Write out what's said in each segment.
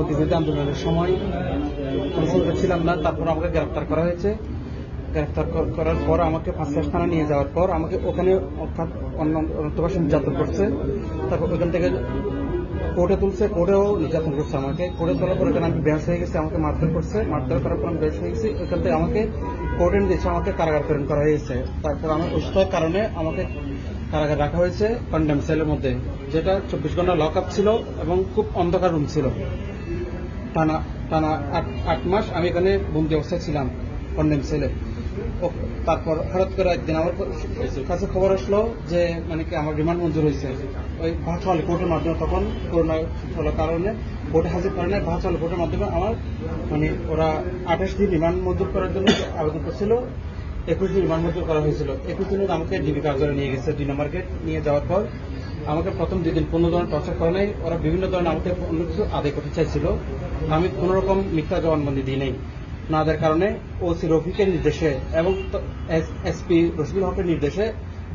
শান্তিবিরোধী আন্দোলনের সময় পরিচালিত ছিলাম না। তারপর আমাকে গ্রেফতার করা হয়েছে। গ্রেফতার করার পর আমাকে ফাঁসিয়াস থানা নিয়ে যাওয়ার পর আমাকে ওখানে অর্থাৎ অন্তর্বাসী নির্যাতন করছে। তারপর ওখান থেকে কোর্টে তুলছে, কোর্টেও নির্যাতন করছে আমাকে। কোর্টে তোলার পর এখানে আমি বেঞ্চ হয়ে গেছি, আমাকে মারধর করছে। মারধর করার পর আমি বেঞ্চ হয়ে গেছি। ওইখান থেকে আমাকে কোর্টে দিয়েছে, আমাকে কারাগার প্রেরণ করা হয়েছে। তারপর আমার অসুস্থতার কারণে আমাকে কারাগার রাখা হয়েছে কন্ডেম সেলের মধ্যে, যেটা 24 ঘন্টা লক আপ ছিল এবং খুব অন্ধকার রুম ছিল। টানা 8 মাস আমি এখানে বন্দি অবস্থায় ছিলাম কন্ডেম সেলে। তারপর হঠাৎ করে একদিন আমার কাছে খবর আসলো যে মানে কি আমার রিমান্ড মঞ্জুর হয়েছে ওই ভার্চুয়াল কোর্টের মাধ্যমে। তখন করোনা চলার কারণে কোর্টে হাজির করে নেয়। ভার্চুয়াল কোর্টের মাধ্যমে আমার মানে ওরা 28 দিন রিমান্ড মঞ্জুর করার জন্য আবেদন করছিল। 21 দিন রিমান্ড মঞ্জুর করা হয়েছিল। 21 দিনে আমাকে ডিবি কার্যালয়ে নিয়ে গেছে। 2 নম্বর গেট নিয়ে যাওয়ার পর আমাকে প্রথম 2 দিন কোনো ধরনের টর্চার করে নাই। ওরা বিভিন্ন ধরনের আমাকে অন্য কিছু আদায় করতে চাইছিল। আমি কোন রকম মিথ্যা জবানবন্দি দিই নাই। না দেওয়ার কারণে ওসি রফিকের নির্দেশে এবং এসপি রশিদুল হকের নির্দেশে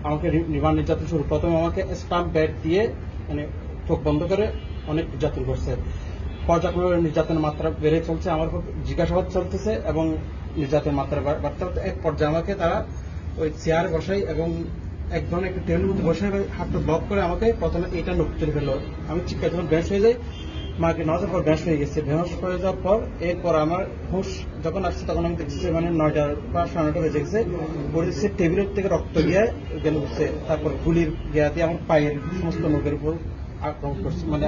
আমাকে রিমান্ড নির্যাতন শুরু। প্রথমে আমাকে স্টাম্প ব্যাট দিয়ে মানে চোখ বন্ধ করে অনেক নির্যাতন করছে। পর্যায়ক্রমে নির্যাতনের মাত্রা বেড়ে চলছে। আমার উপর জিজ্ঞাসাবাদ চলতেছে এবং নির্যাতনের মাত্রা বাড়তে বাড়তে এক পর্যায়ে আমাকে তারা ওই চেয়ার বসাই এবং এক ধরনের একটা টেবিলের মধ্যে বসে হাতটা ব্লক করে আমাকে প্রথমে এটা নখ তুলে ফেললো। আমি চিৎকার যখন বেশ হয়ে যাই, মাকে নেওয়ার পর বেশ হয়ে গেছে। বেহস হয়ে যাওয়ার পর এরপর আমার হুঁশ যখন আসছে তখন আমি দেখছি মানে 9টা বা 9:30 বেজে গেছে। পরে দেখছি টেবিলের থেকে রক্ত গিয়ে গেলে উঠছে। তারপর গুলির গিয়া দিয়ে আমার পায়ের সমস্ত নখের উপর আক্রমণ করছে, মানে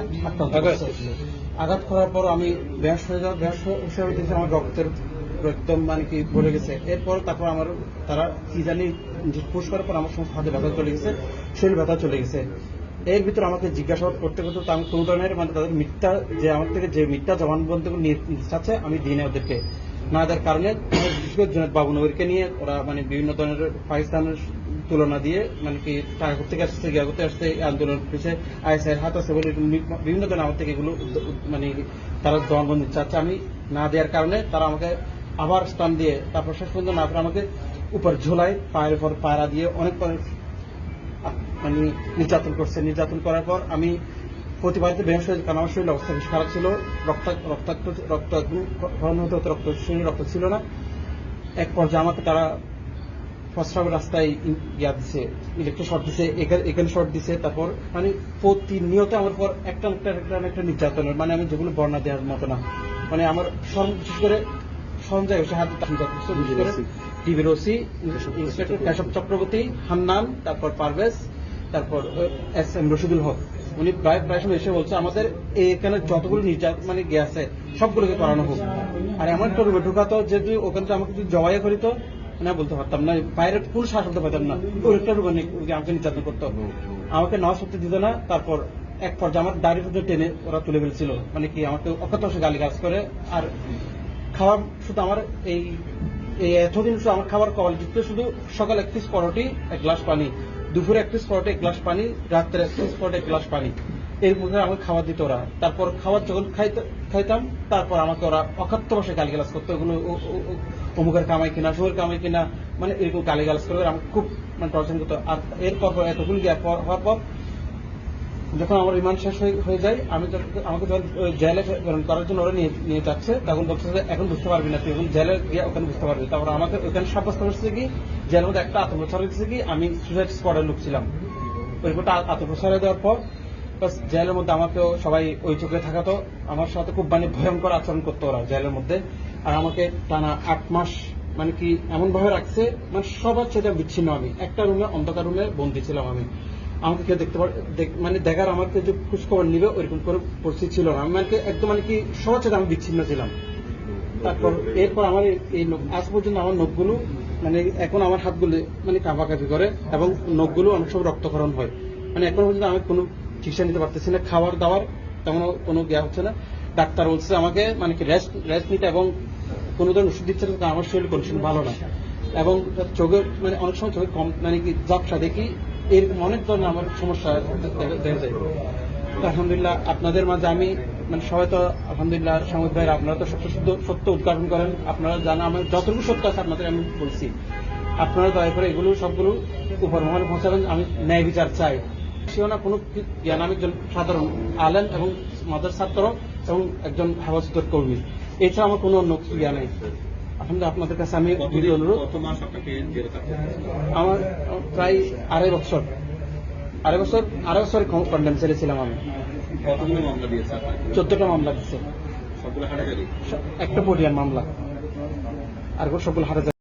আঘাত করার পর আমি বেশ হয়ে যাওয়া হিসাবে দেখছি আমার রক্তের একদম মানে কি ভরে গেছে। এরপর তারপর আমার তারা কি জানি পুশ করার পর আমার সমস্ত হাতে ব্যথা চলে গেছে, শরীর ব্যথা চলে গেছে। এর ভিতরে আমাকে জিজ্ঞাসাবাদ করতে করতে আমি কোনো ধরনের মানে তাদের মিথ্যা যে আমার থেকে যে মিথ্যা জবানবন্দি নিয়ে চাচ্ছে আমি দিই না ওদেরকে। না দেওয়ার কারণে জুনেদ বাবুনগরকে নিয়ে ওরা মানে বিভিন্ন ধরনের পাকিস্তানের তুলনা দিয়ে মানে কি টাকা করতে আসছে গিয়া করতে আসছে আন্দোলন পিছিয়ে আইএসআই হাত আছে বলে বিভিন্ন ধরনের আমার থেকে এগুলো মানে তারা জবানবন্দি চাচ্ছে। আমি না দেওয়ার কারণে তারা আমাকে আবার স্টান দিয়ে তারপর শেষ পর্যন্ত না করে আমাকে উপর ঝোলায় পায়ের উপর পায়রা দিয়ে অনেক মানে নির্যাতন করছে। নির্যাতন করার পর আমি প্রতিবাদিত বেহস হয়েছে, কারণ আমার শরীরের অবস্থা বেশ খারাপ ছিল। রক্ত শরীরে রক্ত ছিল না। এক পর্যায়ে আমাকে তারা প্রস্রাবের রাস্তায় ইয়া দিছে, ইলেকট্রিক শর্ট দিছে, এখানে শর্ট দিছে। তারপর মানে প্রতিনিয়ত আমার পর একটা নির্যাতনের মানে আমি যেগুলো বর্ণনা দেওয়ার মতো না। মানে আমার বিশেষ করে সঞ্জয় এসে হাতে টিভির ওসি ইন্সপেক্টর কেশব চক্রবর্তী, হান্নান, তারপর পারভেজ, তারপর SM রশিদুল হক, উনি প্রায় সময় এসে বলছে আমাদের এখানে যতগুলো নির্যাতন মানে গিয়ে সবগুলোকে করানো হোক। আর এমন একটা রুমে ঢুকাতো যেহেতু ওখানে আমাকে যদি জবাই করিত না বলতে পারতাম না, বাইরে ফুল শ্বাস করতে পারতাম না। ওই একটা রুমে আমাকে নির্যাতন করতো, আমাকে নাও সত্যি দিত না। তারপর এক পর্যায়ে আমার দাড়ির মধ্যে টেনে ওরা তুলে ফেলছিল, মানে কি আমাকে অকথ্য গালি গাছ করে। আর খাওয়ার শুধু আমার এই এতদিন আমার খাবার কোয়ালিটিতে শুধু সকাল 1 পিস পরোটি 1 গ্লাস পানি, দুপুরে 1 পিস পরোটি 1 গ্লাস পানি, রাত্রে 1 পিস পরোটি 1 গ্লাস পানি, এর মধ্যে আমাকে খাবার দিত ওরা। তারপর খাবার যখন খাইতাম তারপর আমাকে ওরা অখাদ্য ভাষায় গালিগালাজ করতো, ওগুলো অমুকের কামাই কিনা, শুয়ের কামাই কিনা, মানে এরকম গালিগালাজ করে আমাকে খুব মানে টর্চার করতো। আর এরপর এতগুলো হওয়ার পর যখন আমার রিমান্ড শেষ হয়ে যায়, আমাকে যখন জেলে প্রেরণ করার জন্য ওরা নিয়ে যাচ্ছে, তখন বলছে যে এখন বুঝতে পারবি না, তুই এখন জেলে গিয়ে ওখানে বুঝতে পারবি। তারপর আমাকে ওখানে সাব্যস্ত করছে কি জেলের মধ্যে একটা আত্মপ্রচার হয়েছে কি আমি সুসাইড স্কোয়াডের লোক ছিলাম। ওই রিপোর্টটা আত্মপ্রচার দেওয়ার পর জেলের মধ্যে আমাকেও সবাই ওই চোখে থাকাতো, আমার সাথে খুব মানে ভয়ঙ্কর আচরণ করতো ওরা জেলের মধ্যে। আর আমাকে টানা 8 মাস মানে কি এমন ভাবে রাখছে, মানে সবার সাথে বিচ্ছিন্ন। আমি একটা রুমে অন্ধকার রুমে বন্দী ছিলাম। আমাকে কেউ দেখতে মানে দেখার আমাকে যে খোঁজখবর নিবে ওইরকম করে পরিস্থিতি ছিল না। আমি মানে একদম মানে কি সবার সাথে আমি বিচ্ছিন্ন ছিলাম। তারপর এরপর আমার এই আজ পর্যন্ত আমার নখগুলো মানে এখন আমার হাতগুলো মানে কাঁপাকাঁপি করে এবং নখগুলো অনেক সময় রক্তক্ষরণ হয়। মানে এখন পর্যন্ত আমি কোনো চিকিৎসা নিতে পারতেছি না, খাবার দাবার তেমন কোনো জ্ঞান হচ্ছে না। ডাক্তার বলছে আমাকে মানে কি রেস্ট নিতে এবং কোনো ধরনের ওষুধ দিচ্ছে না, আমার শরীর কন্ডিশন ভালো না। এবং চোখের মানে অনেক সময় চোখে কম মানে কি ঝাপসা দেখি, এরকম অনেক ধরনের আমার সমস্যা দেখা যায়। আলহামদুলিল্লাহ আপনাদের মাঝে আমি মানে সবাই তো আলহামদুলিল্লাহ সাংবাদিক ভাইরা আপনারা তো সত্য উদ্ঘাটন করেন, আপনারা জানা আমার যতটুকু সত্য আছে আপনাদের আমি বলছি। আপনারা দয়া করে এগুলো সবগুলো উপর মহলে পৌঁছাবেন। আমি ন্যায় বিচার চাই। সেও না কোনো জ্ঞান, আমি একজন সাধারণ আলেম এবং মাদ্রাসার ছাত্র এবং একজন হেফাজতের কর্মী, এছাড়া আমার কোনো অন্য জ্ঞান নেই। আসলে আপনাদের কাছে আমি অনুরোধ, আমার প্রায় আড়াই বছর কন্ডেম ছেড়েছিলাম আমি। 14টা মামলা দিচ্ছে, একটা পটিয়ার মামলা, আর সবগুলো হারে